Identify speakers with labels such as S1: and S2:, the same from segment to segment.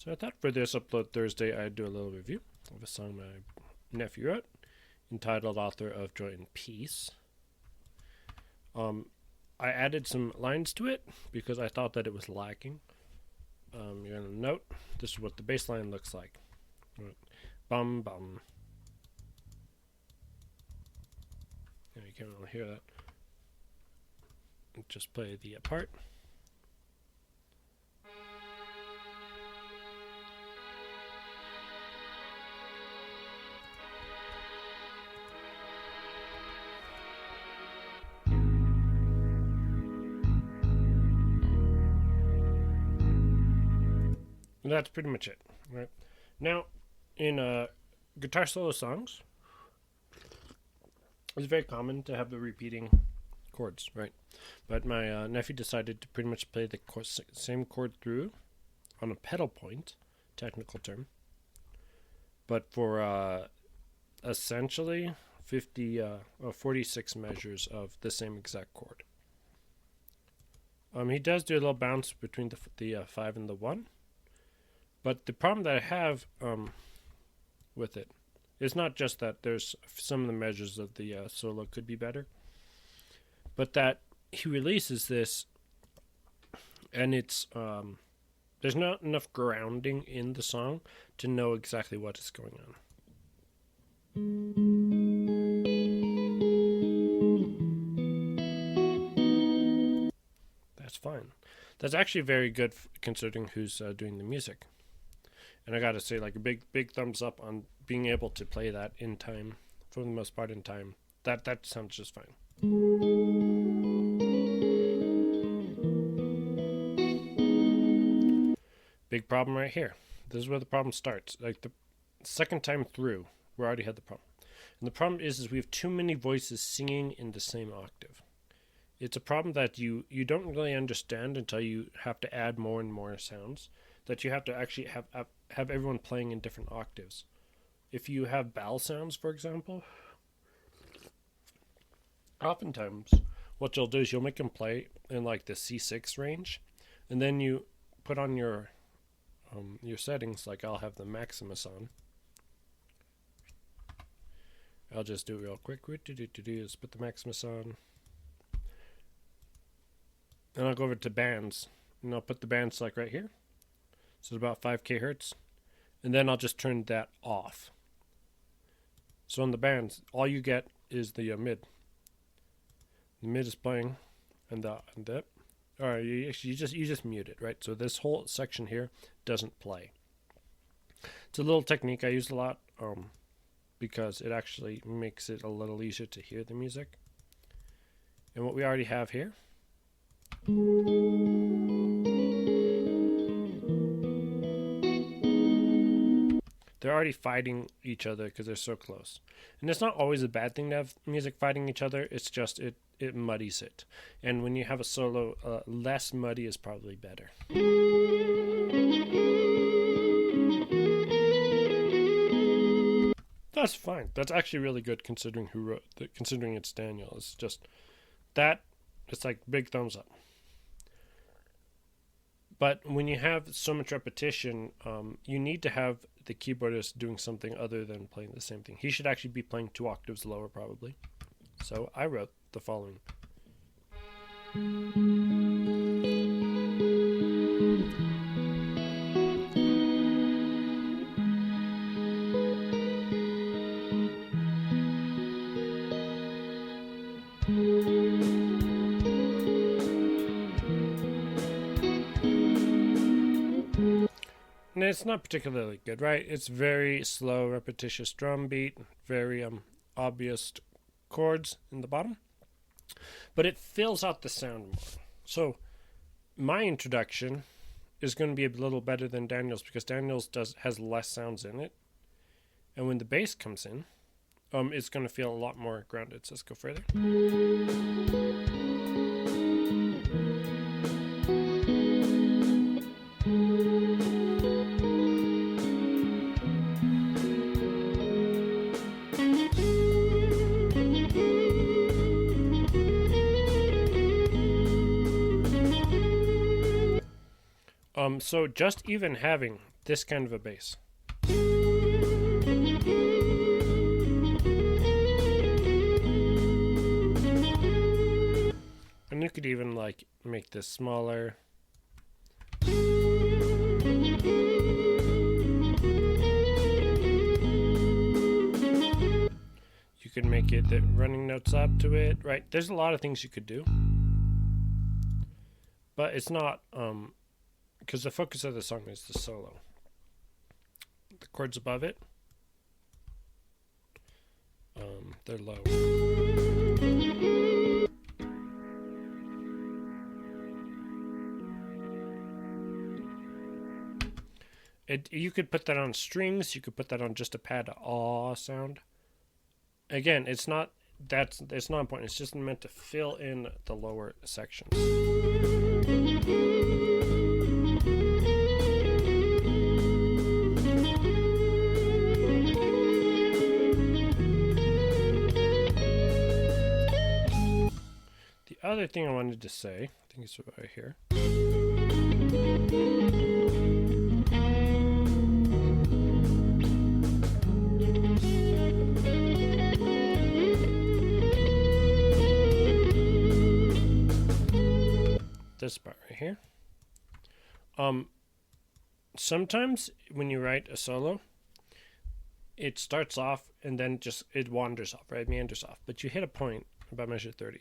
S1: So I thought for this Upload Thursday, I'd do a little review of a song my nephew wrote, entitled Author of Joy and Peace. I added some lines to it because I thought that it was lacking. You're going to note this is what the bass line looks like. Bum bum. Yeah, you can't really hear that. Just play the part. And that's pretty much it. Right now, in guitar solo songs, it's very common to have the repeating chords, right? But my nephew decided to pretty much play the same chord through on a pedal point, technical term, but for essentially 46 measures of the same exact chord. He does do a little bounce between the 5 and the 1, but the problem that I have with it is not just that there's some of the measures of the solo could be better, but that he releases this and it's there's not enough grounding in the song to know exactly what is going on. That's fine. That's actually very good considering who's doing the music. And I gotta say, like, a big thumbs up on being able to play that in time, for the most part in time. That sounds just fine. Big problem right here. This is where the problem starts. Like, the second time through, we already had the problem. And the problem is we have too many voices singing in the same octave. It's a problem that you don't really understand until you have to add more and more sounds, that you have to actually have everyone playing in different octaves. If you have bell sounds, for example, oftentimes what you'll do is you'll make them play in like the C6 range, and then you put on your settings. Like, I'll have the Maximus on. I'll just do it real quick. Let's put the Maximus on. And I'll go over to bands, and I'll put the bands like right here. So it's about 5k hertz. And then I'll just turn that off. So on the bands, all you get is the mid. The mid is playing, and that. All right, you just mute it, right? So this whole section here doesn't play. It's a little technique I use a lot because it actually makes it a little easier to hear the music. And what we already have here. They're already fighting each other because they're so close. And it's not always a bad thing to have music fighting each other. It's just it muddies it. And when you have a solo, less muddy is probably better. That's fine. That's actually really good considering who wrote it, considering it's Daniel. It's just that, it's like big thumbs up. But when you have so much repetition, you need to have the keyboardist doing something other than playing the same thing. He should actually be playing 2 octaves lower, probably. So I wrote the following. And it's not particularly good, right? It's very slow, repetitious drum beat, very obvious chords in the bottom, but it fills out the sound more. So my introduction is going to be a little better than Daniel's because Daniel's has less sounds in it, and when the bass comes in, it's going to feel a lot more grounded. So let's go further. So just even having this kind of a bass. And you could even like make this smaller. You could make it the running notes up to it, right? There's a lot of things you could do. But it's not, because the focus of the song is the solo. The chords above it, they're low. You could put that on strings. You could put that on just a pad aw sound. Again, it's not important. It's just meant to fill in the lower sections. The other thing I wanted to say, I think it's right here. This part right here. Sometimes when you write a solo, it starts off and then just it wanders off, right? It meanders off. But you hit a point about measure 30.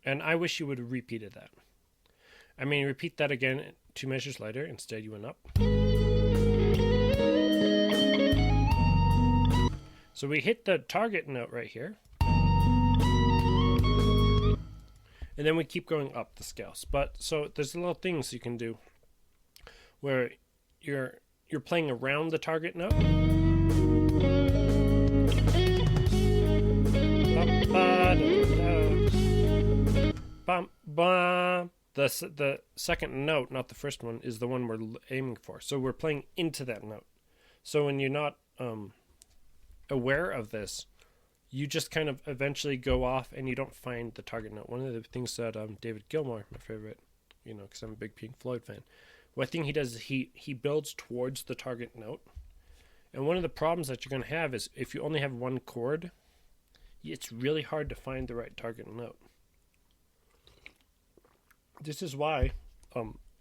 S1: And I wish you would have repeated that. I mean, repeat that again 2 measures later. Instead, you went up. So we hit the target note right here. And then we keep going up the scales. But so there's little things you can do where you're playing around the target note. The second note, not the first one, is the one we're aiming for. So we're playing into that note. So when you're not aware of this, you just kind of eventually go off and you don't find the target note. One of the things that David Gilmour, my favorite, because I'm a big Pink Floyd fan, one thing he does is he builds towards the target note. And one of the problems that you're going to have is if you only have one chord, it's really hard to find the right target note. This is why,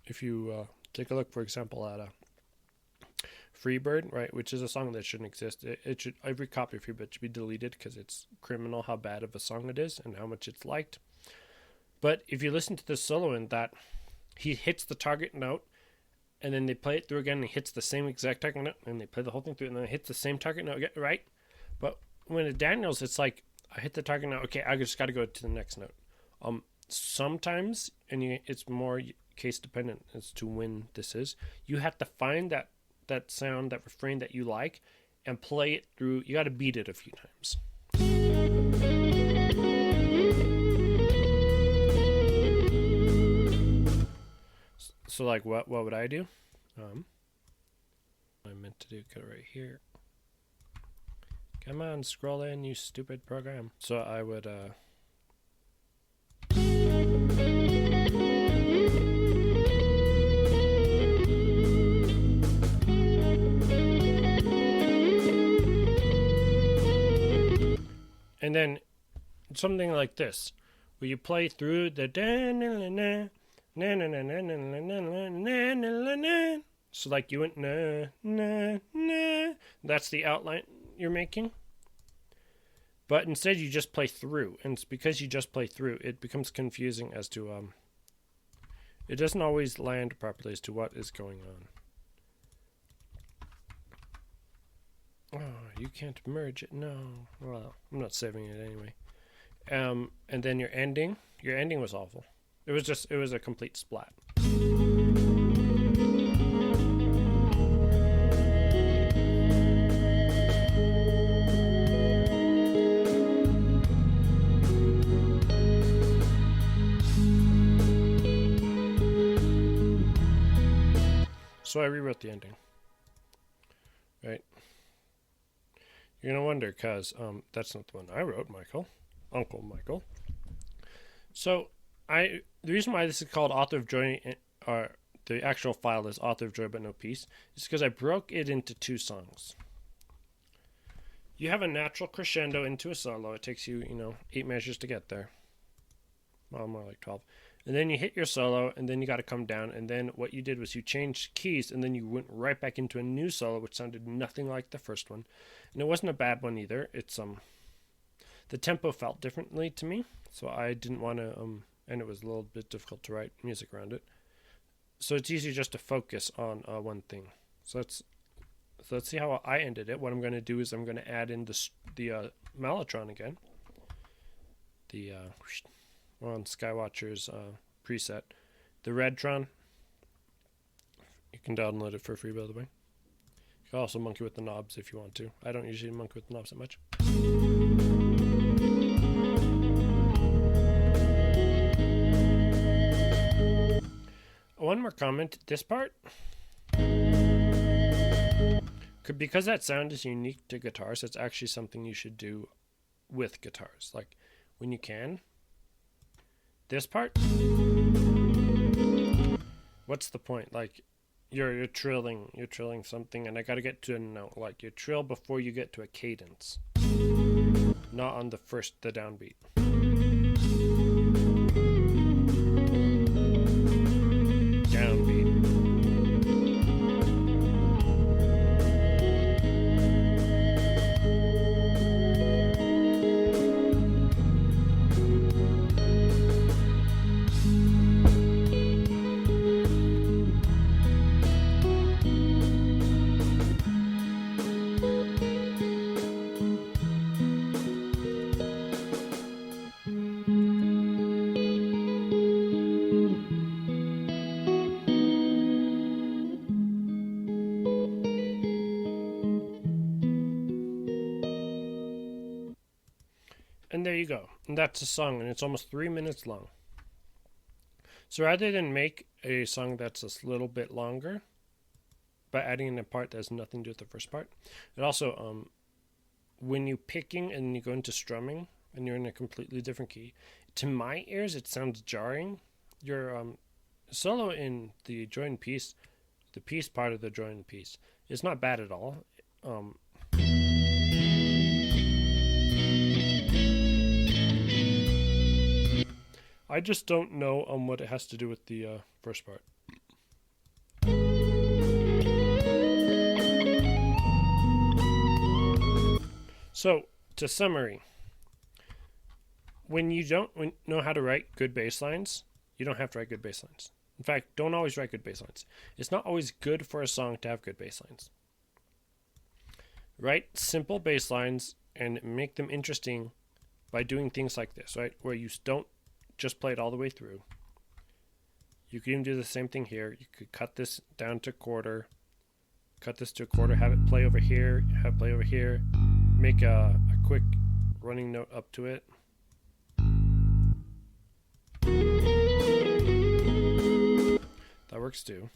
S1: if you take a look, for example, at Freebird, right, which is a song that shouldn't exist. It should, every copy of Freebird should be deleted because it's criminal how bad of a song it is and how much it's liked. But if you listen to the solo in that, he hits the target note, and then they play it through again, and he hits the same exact target note, and they play the whole thing through, and then it hits the same target note again, right? But when it Daniels, it's like, I hit the target note, okay, I just got to go to the next note. Sometimes, and it's more case dependent as to when this is, you have to find that sound, that refrain that you like, and play it through. You got to beat it a few times. So like what would I do? I meant to do cut right here. Come on, scroll in, you stupid program. So I would and then something like this, where you play through the so like you went na na na. That's the outline you're making. But instead you just play through, and it's because you just play through, it becomes confusing as to it doesn't always land properly as to what is going on. Oh, you can't merge it. No. Well, I'm not saving it anyway. And then your ending was awful. It was a complete splat. So I rewrote the ending. Right? You're going to wonder, because that's not the one I wrote, Michael. Uncle Michael. So the reason why this is called Author of Joy, or the actual file is Author of Joy but No Peace, is because I broke it into 2 songs. You have a natural crescendo into a solo. It takes you, 8 measures to get there. Well, more like 12. And then you hit your solo, and then you got to come down. And then what you did was you changed keys, and then you went right back into a new solo, which sounded nothing like the first one. And it wasn't a bad one either. It's the tempo felt differently to me, so I didn't want to and it was a little bit difficult to write music around it. So it's easier just to focus on one thing. So let's see how I ended it. What I'm going to do is I'm going to add in the Mellotron again. The on Skywatcher's preset. The Redtron. You can download it for free, by the way. You can also monkey with the knobs if you want to. I don't usually monkey with the knobs that much. One more comment. This part, because that sound is unique to guitars, it's actually something you should do with guitars. Like when you can. This part, what's the point? Like you're trilling something, and I gotta get to a note. Like you trill before you get to a cadence, not on the downbeat. And there you go. And that's a song, and it's almost 3 minutes long. So rather than make a song that's a little bit longer, by adding in a part that has nothing to do with the first part, it also, when you're picking and you go into strumming, and you're in a completely different key, to my ears it sounds jarring. Your solo in the Joy and Peace, the peace part of the Joy and Peace, is not bad at all. I just don't know what it has to do with the first part. So, to summary, when you don't know how to write good bass lines, you don't have to write good bass lines. In fact, don't always write good bass lines. It's not always good for a song to have good bass lines. Write simple bass lines and make them interesting by doing things like this, right? Where you don't just play it all the way through. You can even do the same thing here. You could cut this down to quarter, cut this to a quarter, have it play over here, have it play over here, make a quick running note up to it. That works too.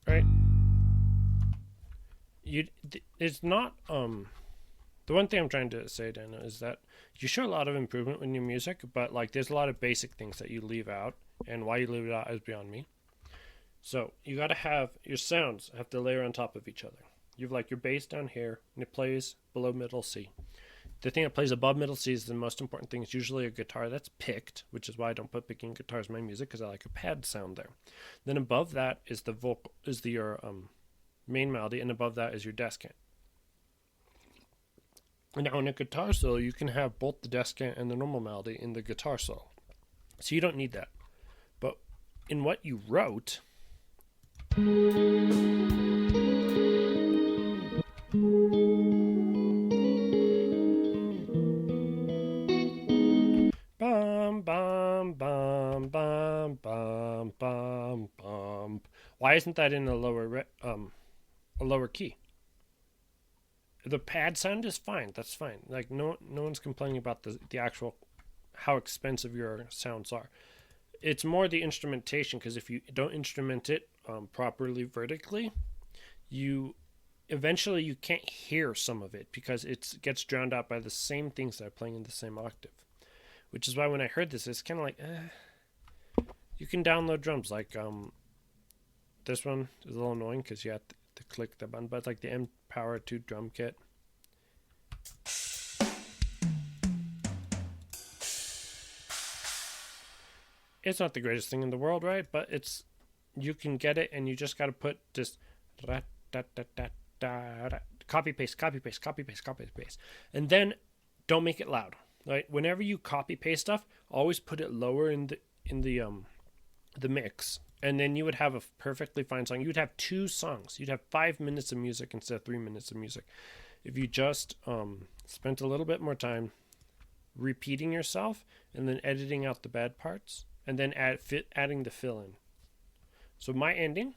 S1: Right? It's not the one thing I'm trying to say, Dana, is that you show a lot of improvement in your music, but like there's a lot of basic things that you leave out, and why you leave it out is beyond me. So you got to have your sounds have to layer on top of each other. You've like your bass down here, and it plays below middle C. The thing that plays above middle C is the most important thing. It's usually a guitar that's picked, which is why I don't put picking guitars in my music, because I like a pad sound there. Then above that is the vocal, is your main melody, and above that is your descant. And now in a guitar solo, you can have both the descant and the normal melody in the guitar solo. So you don't need that. But in what you wrote, bum, bum, bum, bum, bum, bum, bum. Why isn't that in a lower key? The pad sound is fine. That's fine. Like no one's complaining about the actual how expensive your sounds are. It's more the instrumentation, because if you don't instrument it properly vertically, you eventually you can't hear some of it because it gets drowned out by the same things that are playing in the same octave. Which is why when I heard this, it's kind of like, you can download drums like this one is a little annoying because you have to click the button, but it's like the Empower 2 drum kit. It's not the greatest thing in the world, right? But it's, you can get it, and you just got to put this copy paste, copy paste, copy paste, copy paste, and then don't make it loud. Right? Whenever you copy paste stuff, always put it lower in the mix, and then you would have a perfectly fine song. You would have 2 songs. You'd have 5 minutes of music instead of 3 minutes of music. If you just spent a little bit more time repeating yourself and then editing out the bad parts, and then adding the fill in. So my ending.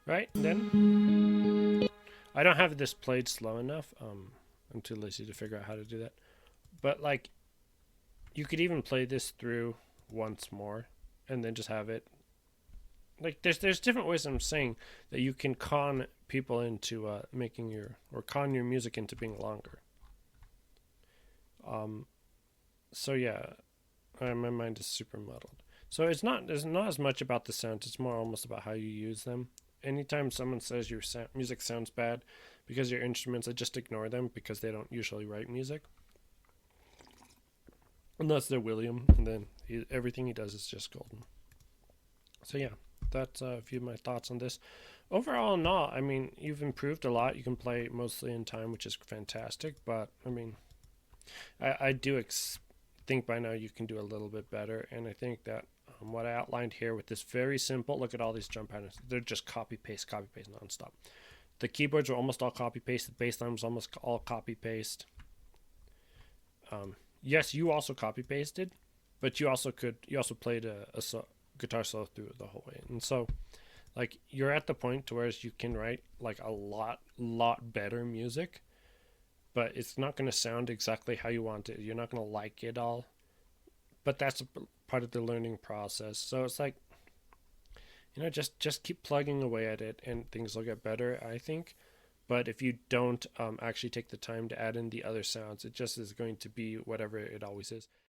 S1: Right, and then I don't have this played slow enough. I'm too lazy to figure out how to do that. But like, you could even play this through once more, and then just have it. Like, there's different ways I'm saying that you can con people into con your music into being longer. So yeah, my mind is super muddled. So it's not as much about the sounds. It's more almost about how you use them. Anytime someone says your music sounds bad because your instruments, I just ignore them because they don't usually write music. Unless they're William, and then everything he does is just golden. So yeah, that's a few of my thoughts on this. Overall, no, I mean, you've improved a lot. You can play mostly in time, which is fantastic. But I mean, I do think by now you can do a little bit better, and I think that what I outlined here with this very simple, look at all these drum patterns. They're just copy paste nonstop. The keyboards are almost all copy paste. The bass line was almost all copy paste. Yes, you also copy pasted, but you also played a guitar solo through the whole way. And so, like, you're at the point to where you can write like a lot better music, but it's not going to sound exactly how you want it. You're not going to like it all, but that's a part of the learning process. So it's like, just keep plugging away at it, and things will get better, I think. But if you don't actually take the time to add in the other sounds, it just is going to be whatever it always is.